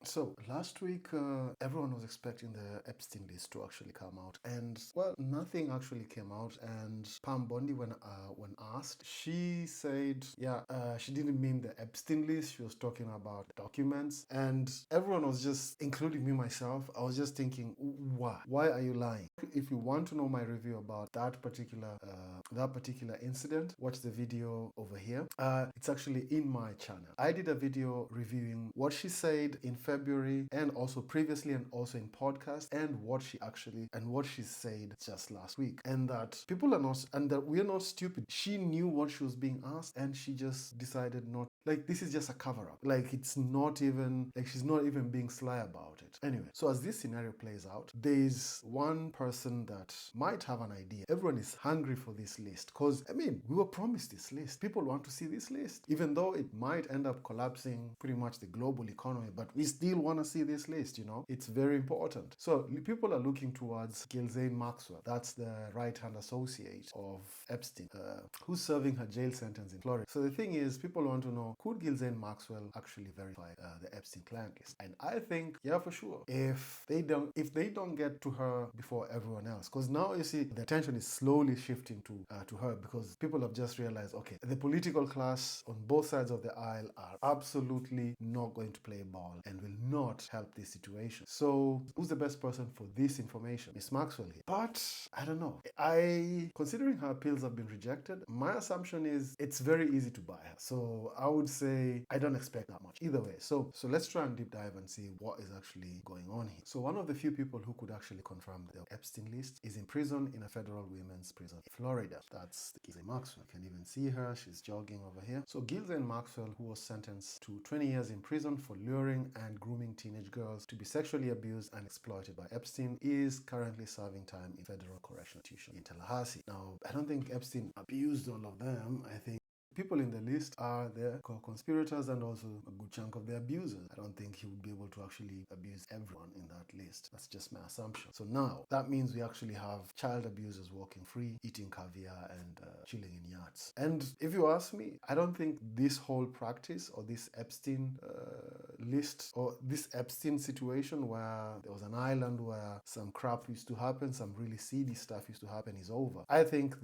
So last week, everyone was expecting the Epstein list to actually come out, and well, nothing actually came out. And Pam Bondi, when asked, she said, yeah, she didn't mean the Epstein list. She was talking about documents, and everyone was just, including me myself, I was just thinking, why? Why are you lying? If you want to know my review about that particular incident, watch the video over here. It's actually in my channel. I did a video reviewing what she said in February and also previously and also in podcast, and what she said just last week, and that people are not, and that we're not stupid. She knew what she was being asked and she just decided not. Like, this is just a cover-up. Like, it's not even, like, she's not even being sly about it. Anyway, so as this scenario plays out, there's one person that might have an idea. Everyone is hungry for this list because, I mean, we were promised this list. People want to see this list, even though it might end up collapsing pretty much the global economy, but we still want to see this list, you know? It's very important. So people are looking towards Ghislaine Maxwell. That's the right-hand associate of Epstein, who's serving her jail sentence in Florida. So the thing is, people want to know, could Ghislaine Maxwell actually verify the Epstein client list? And I think, yeah, for sure. If they don't get to her before everyone else, because now you see the attention is slowly shifting to her, because people have just realized, okay, the political class on both sides of the aisle are absolutely not going to play ball and will not help this situation. So who's the best person for this information? Miss Maxwell here. But I don't know. Considering her appeals have been rejected, my assumption is it's very easy to buy her. So I would say I don't expect that much either way. So let's try and deep dive and see what is actually going on here. So one of the few people who could actually confirm the Epstein list is in prison in a federal women's prison in Florida. That's Ghislaine Maxwell. You can even see her. She's jogging over here. So Ghislaine Maxwell, who was sentenced to 20 years in prison for luring and grooming teenage girls to be sexually abused and exploited by Epstein, is currently serving time in federal correctional institution in Tallahassee. Now, I don't think Epstein abused all of them. I think people in the list are the co-conspirators and also a good chunk of the abusers. I don't think he would be able to actually abuse everyone in that list. That's just my assumption. So now, that means we actually have child abusers walking free, eating caviar and chilling in yachts. And if you ask me, I don't think this whole practice or this Epstein list or this Epstein situation where there was an island where some crap used to happen, some really seedy stuff used to happen, is over. I think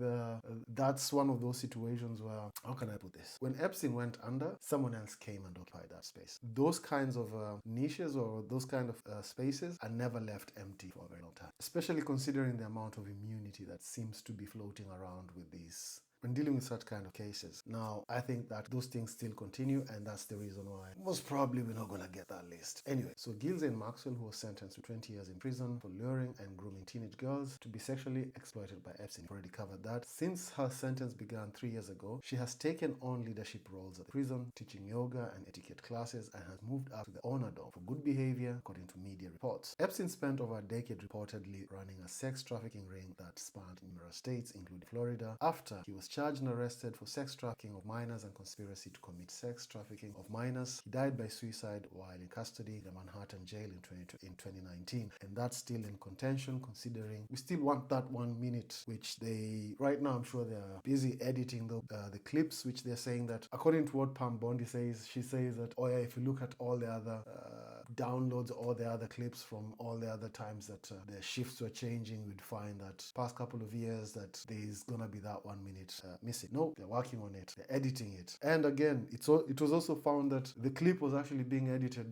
that's one of those situations where, how can I put this? When Epstein went under, someone else came and occupied that space. Those kinds of niches or those kind of spaces are never left empty for a very long time, especially considering the amount of immunity that seems to be floating around with these when dealing with such kind of cases. Now, I think that those things still continue, and that's the reason why most probably we're not going to get that list. Anyway, so Ghislaine Maxwell, who was sentenced to 20 years in prison for luring and grooming teenage girls to be sexually exploited by Epstein. We've already covered that. Since her sentence began 3 years ago, she has taken on leadership roles at the prison, teaching yoga and etiquette classes, and has moved up to the honor dome for good behavior, according to media reports. Epstein spent over a decade reportedly running a sex trafficking ring that spanned numerous states, including Florida, after he was charged and arrested for sex trafficking of minors and conspiracy to commit sex trafficking of minors. He died by suicide while in custody in the Manhattan jail in 2019, and that's still in contention, considering we still want that 1 minute, which right now I'm sure they're busy editing the clips, which they're saying that, according to what Pam Bondi says, she says that, oh yeah, if you look at all the other downloads, all the other clips from all the other times that the shifts were changing, we'd find that past couple of years that there's gonna be that 1 minute missing. No, they're working on it, they're editing it. And again, it was also found that the clip was actually being edited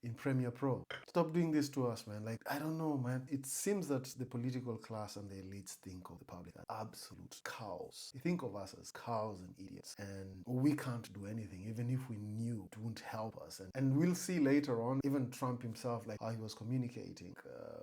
in Premiere Pro. Stop doing this to us, man. Like, I don't know, man. It seems that the political class and the elites think of the public as absolute cows. They think of us as cows and idiots, and we can't do anything. Even if we knew, it wouldn't help us. And we'll see later on, even Trump himself, like how he was communicating,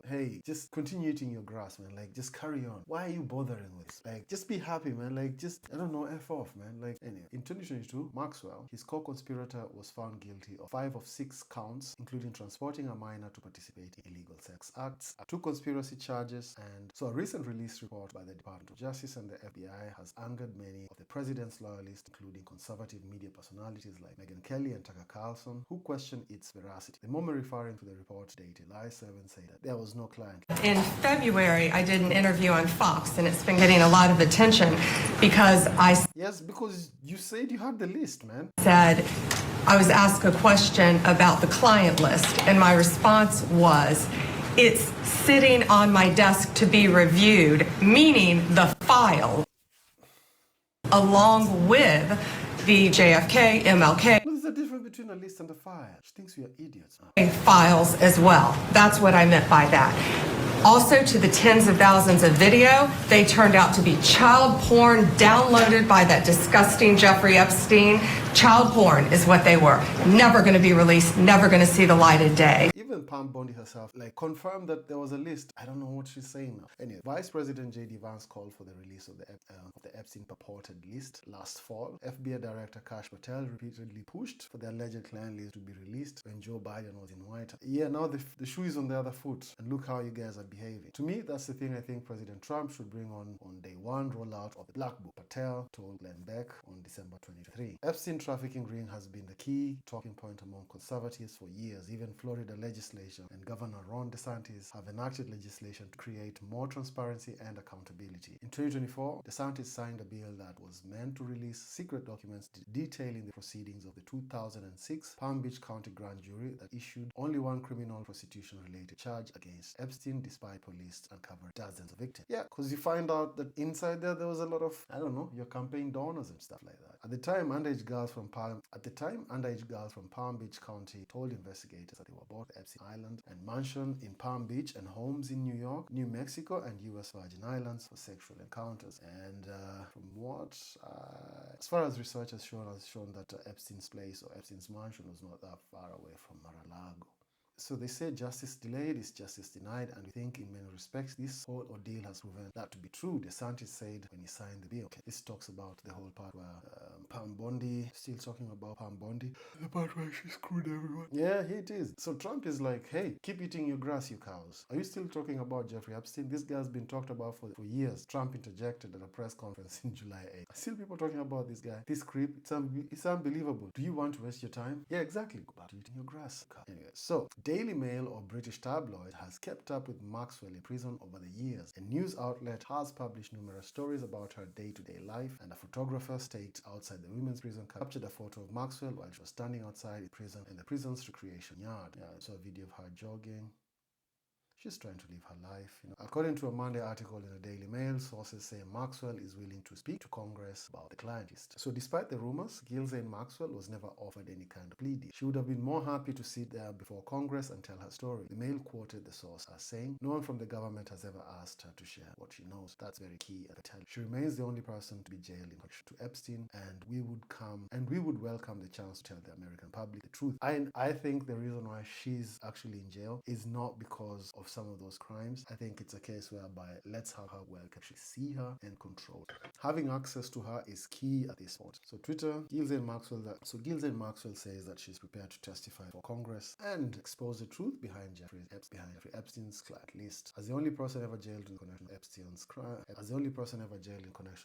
hey, just continue eating your grass, man. Like, just carry on. Why are you bothering with this? Like, just be happy, man. Like, just, I don't know, F off, man. Like, anyway, in 2022, Maxwell, his co-conspirator, was found guilty of 5 of 6 counts, including transporting a minor to participate in illegal sex acts, 2 conspiracy charges, and so a recent release report by the Department of Justice and the FBI has angered many of the president's loyalists, including conservative media personalities like Megyn Kelly and Tucker Carlson, who question its veracity. The moment referring to the report dated July 7 said that there was no client. In February, I did an interview on Fox, and it's been getting a lot of attention because I Yes, because you said you had the list, man. said I was asked a question about the client list, and my response was, it's sitting on my desk to be reviewed, meaning the file, along with the JFK, MLK What is the difference between a list and a file? She thinks we are idiots. files as well. That's what I meant by that. Also, to the tens of thousands of video, they turned out to be child porn downloaded by that disgusting Jeffrey Epstein. Child porn is what they were. Never going to be released, never going to see the light of day. Even Pam Bondi herself, confirmed that there was a list. I don't know what she's saying now. Anyway, Vice President J.D. Vance called for the release of the Epstein purported list last fall. FBI Director Kash Patel repeatedly pushed for the alleged client list to be released when Joe Biden was in White House. Yeah, now the shoe is on the other foot, and look how you guys are behaving. To me, that's the thing I think President Trump should bring on day one rollout of the Black Book. Patel told Glenn Beck on December 23. Epstein trafficking ring has been the key talking point among conservatives for years. Even Florida legislation and Governor Ron DeSantis have enacted legislation to create more transparency and accountability. In 2024, DeSantis signed a bill that was meant to release secret documents detailing the proceedings of the 2006 Palm Beach County grand jury that issued only one criminal prostitution-related charge against Epstein, despite police uncovered dozens of victims. Yeah, because you find out that inside there was a lot of, I don't know, your campaign donors and stuff like that. At the time, underage girls from Palm Beach County told investigators that they were bought Epstein Island and mansion in Palm Beach and homes in New York, New Mexico, and U.S. Virgin Islands for sexual encounters. And from what, as far as research has shown that Epstein's place or Epstein's mansion was not that far away from Mar-a-Lago. So they say justice delayed is justice denied, and we think in many respects this whole ordeal has proven that to be true. DeSantis said when he signed the bill. Okay, this talks about the whole part where Pam Bondi, still talking about Pam Bondi, the part where she screwed everyone. Yeah, it is. So Trump is like, hey, keep eating your grass, you cows. Are you still talking about Jeffrey Epstein? This guy's been talked about for years. Trump interjected at a press conference in July 8th. Still people talking about this guy. This creep, it's unbelievable. Do you want to waste your time? Yeah, exactly. Go back to eating your grass. Anyway, so Daily Mail or British tabloid has kept up with Maxwell in prison over the years. A news outlet has published numerous stories about her day-to-day life, and a photographer staked outside the women's prison captured a photo of Maxwell while she was standing outside the prison in the prison's recreation yard. Yeah, I saw a video of her jogging. She's trying to live her life. According to a Monday article in the Daily Mail, sources say Maxwell is willing to speak to Congress about the client list. So despite the rumors, Ghislaine Maxwell was never offered any kind of plea deal. She would have been more happy to sit there before Congress and tell her story. The Mail quoted the source as saying, no one from the government has ever asked her to share what she knows. That's very key at the time. She remains the only person to be jailed in connection to Epstein, and we would welcome the chance to tell the American public the truth. I think the reason why she's actually in jail is not because of some of those crimes. I think it's a case whereby let's have her actually see her and control her. Having access to her is key at this point. So Twitter, Ghislaine Maxwell says that she's prepared to testify for Congress and expose the truth behind Jeffrey Epstein's client list. As the only person ever jailed in connection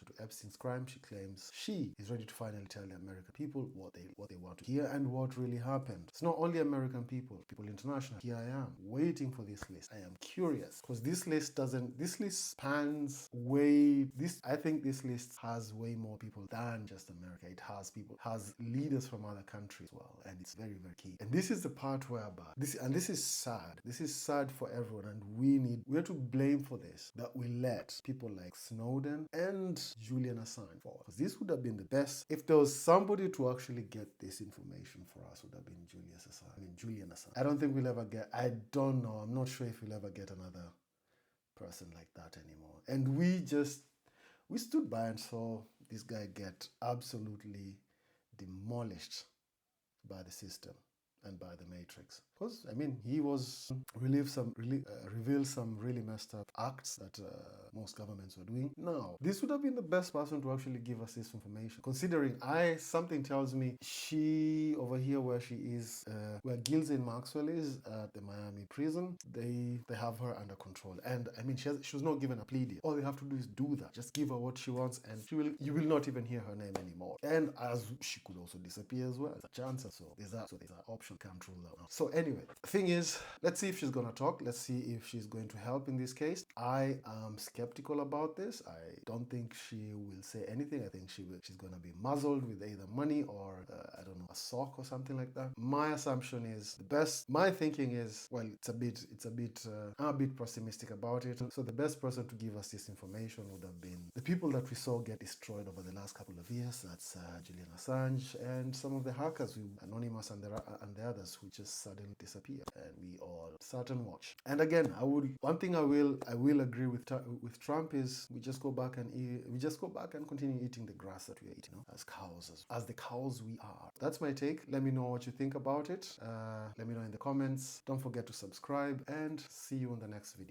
to Epstein's crime, she claims she is ready to finally tell the American people what they want to hear and what really happened. It's not only American people international. Here I am waiting for this list. I am curious because this list spans I think this list has way more people than just America. It has leaders from other countries as well, and it's very, very key. And this is the part whereby this is sad. This is sad for everyone, and we're to blame for this, that we let people like Snowden and Julian Assange fall. Because this would have been the best if there was somebody to actually get this information for us. Would have been Julian Assange. I don't think we'll ever get. I don't know. I'm not sure if we'll ever get another person like that anymore. And we stood by and saw this guy get absolutely demolished by the system and by the Matrix. Because, he was revealed some really messed up acts that most governments were doing. Now, this would have been the best person to actually give us this information. Considering something tells me she, over here where she is, where Ghislaine Maxwell is at the Miami prison, they have her under control. And, she was not given a plea deal. All they have to do is do that. Just give her what she wants and you will not even hear her name anymore. And as she could also disappear as well. There's a chance. So there's that option. actually come true though. So anyway, the thing is, let's see if she's gonna talk. Let's see if she's going to help in this case. I am skeptical about this. I don't think she will say anything. I think she's gonna be muzzled with either money or I don't know, a sock or something like that. My assumption is my thinking is, well, I'm a bit pessimistic about it. So the best person to give us this information would have been the people that we saw get destroyed over the last couple of years. That's Julian Assange and some of the hackers, Anonymous and the others, who just suddenly disappear, and we all sat and watch. And again, one thing I will agree with Trump is we just go back and continue eating the grass that we are eating, as the cows we are. That's my take. Let me know what you think about it. Let me know in the comments. Don't forget to subscribe, and see you in the next video.